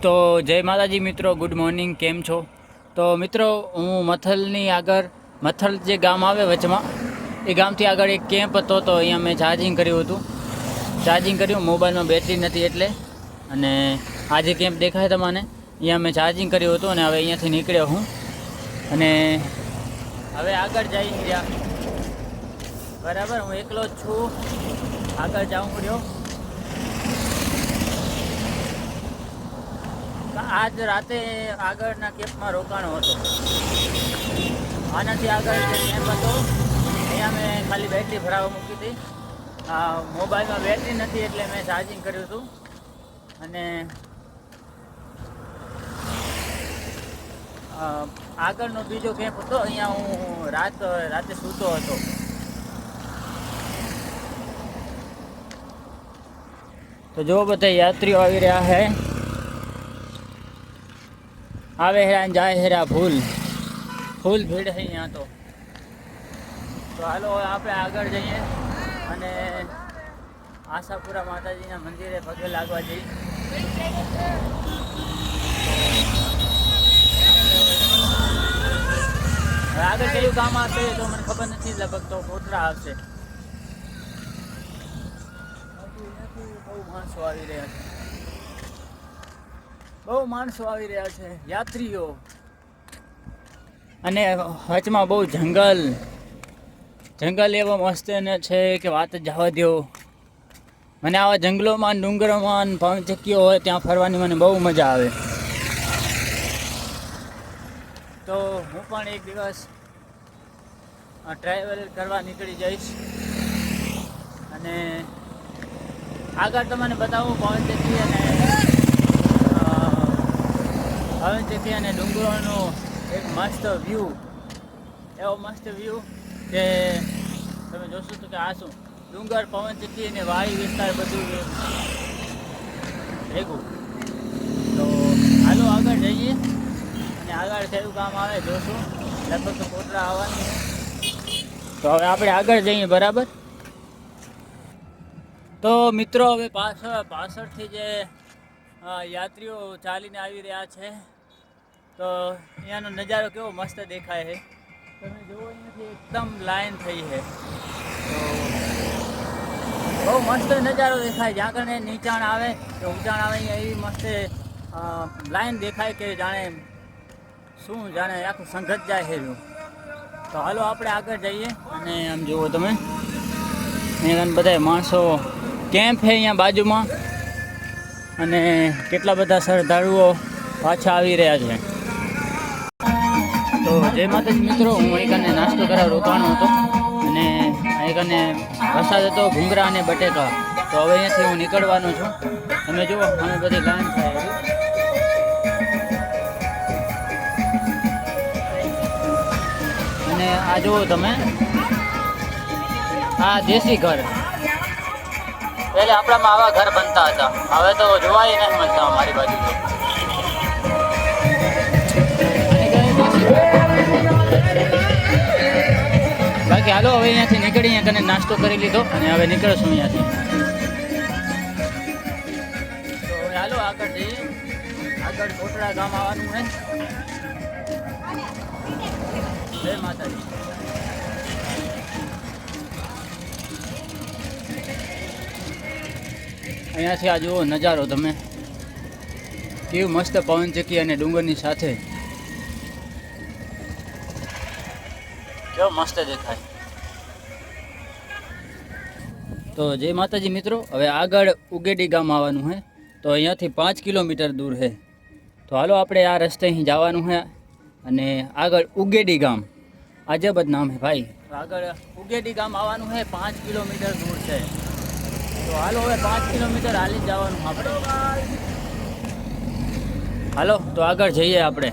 તો જય માતાજી મિત્રો, ગુડ મોર્નિંગ. કેમ છો? તો મિત્રો, હું મથલની આગળ, મથલ જે ગામ આવે વચમાં, એ ગામથી આગળ એક કેમ્પ હતો. તો અહીંયા મેં ચાર્જિંગ કર્યું હતું. ચાર્જિંગ કર્યું, મોબાઈલમાં બેટરી નથી એટલે. અને આ જે કેમ્પ દેખાય તમને, અહીંયા મેં ચાર્જિંગ કર્યું હતું. અને હવે અહીંયાથી નીકળ્યો હું, અને હવે આગળ જઈ રહ્યા. બરાબર, હું એકલો જ છું. આગળ જાઉં રહ્યો. આજ રાતે આગળના કેમ્પમાં રોકાણો હતો. આનાથી આગળ જે કેમ્પ હતો અહીંયા મેં ખાલી બેટરી ભરાવા મૂકી હતી. મોબાઈલમાં બેટરી નથી એટલે મેં ચાર્જિંગ કર્યું હતું. અને આગળનો બીજો કેમ્પ હતો, અહીંયા હું રાતે સૂતો હતો. તો જો બધા યાત્રીઓ આવી રહ્યા છે. આવે હેરા ને જાય હેરા ફૂલ ભીડ છે અહીંયા. તો હાલો આપણે આગળ જઈએ અને આશાપુરા માતાજીના મંદિરે પગે લાગવા જઈએ. આગળ કયું કામ આવશે તો મને ખબર નથી, લગભગ તો કોટડા આવશે. બહુ માણસો આવી રહ્યા છે, યાત્રીઓ. અને વચમાં બહુ જંગલ એવો મસ્ત છે કે વાત જ જવા દો. મને આવા જંગલોમાં, ડુંગરોમાં, પવનચક્કીઓ હોય ત્યાં ફરવાની મને બહુ મજા આવે. તો હું પણ એક દિવસ ટ્રાવેલ કરવા નીકળી જઈશ. અને આગળ તમને બતાવું પવનચક્કી અને ડુંગરોનો એક મસ્ત વ્યૂ, એવો મસ્ત વ્યૂ કે તમે જોશો તો કે આ શું ડુંગર, પવનચક્કી અને વાયુ વિસ્તાર બધું ભેગું. તો હાલો આગળ જઈએ અને આગળ કયું કામ આવે જોશું. લગભગ તો કોટડા આવવાની છે. તો હવે આપણે આગળ જઈએ. બરાબર. તો મિત્રો, હવે પાછળથી જે યાત્રીઓ ચાલીને આવી રહ્યા છે, તો અહીંયાનો નજારો કેવો મસ્ત દેખાય છે. તમે જુઓ, અહીંયાથી એકદમ લાઈન થઈ છે. તો બહુ મસ્ત નજારો દેખાય. જ્યાં કરીને નીચાણ આવે કે ઊંચાણ આવે, અહીંયા એવી મસ્ત લાઈન દેખાય કે જાણે આખું સંઘત જાય છે. તો હાલો આપણે આગળ જઈએ. અને આમ જુઓ તમે, અહીંયા બધા માણસો કેમ્પ છે અહીંયા બાજુમાં, અને કેટલા બધા શ્રદ્ધાળુઓ પાછા આવી રહ્યા છે. તો જય માતાજી મિત્રો, હું અહીંકાને નાસ્તો કરવા રોકાણો હતો. અને અહીંકાને વરસાદ હતો, ભૂંગળા અને બટેકા. તો હવે અહીંયાથી હું નીકળવાનો છું. તમે જુઓ, અમે બધી લાઈન થાય. અને આ જુઓ તમે, આ દેશી ઘર. પહેલે આપણામાં આવા ઘર બનતા હતા, હવે તો જોવાય નહીં મળતા અમારી બાજુ. બાકી હાલો હવે અહીંયાથી નીકળી, અહીંયા કને નાસ્તો કરી લીધો અને હવે નીકળશું અહીંયાથી. તો હાલો આગળ જઈએ. આગળ કોટડા ગામ આવવાનું છે. જય માતાજી. અહીંયાથી આ જુઓ નજારો તમે, કેવું મસ્ત પવનચક્કી અને ડુંગરની સાથે કેવો મસ્ત દેખાય. તો જય માતાજી મિત્રો, હવે આગળ ઉગેડી ગામ આવવાનું છે. તો અહીંયાથી 5 કિલોમીટર દૂર છે. તો હાલો આપણે આ રસ્તે અહીં જવાનું છે. અને આગળ ઉગેડી ગામ, અજબ જ નામ છે ભાઈ. આગળ ઉગેડી ગામ આવવાનું છે, 5 કિલોમીટર દૂર છે. તો હાલો હવે 5 કિલોમીટર હાલી જવાનું આપણે. હાલો તો આગળ જઈએ આપણે.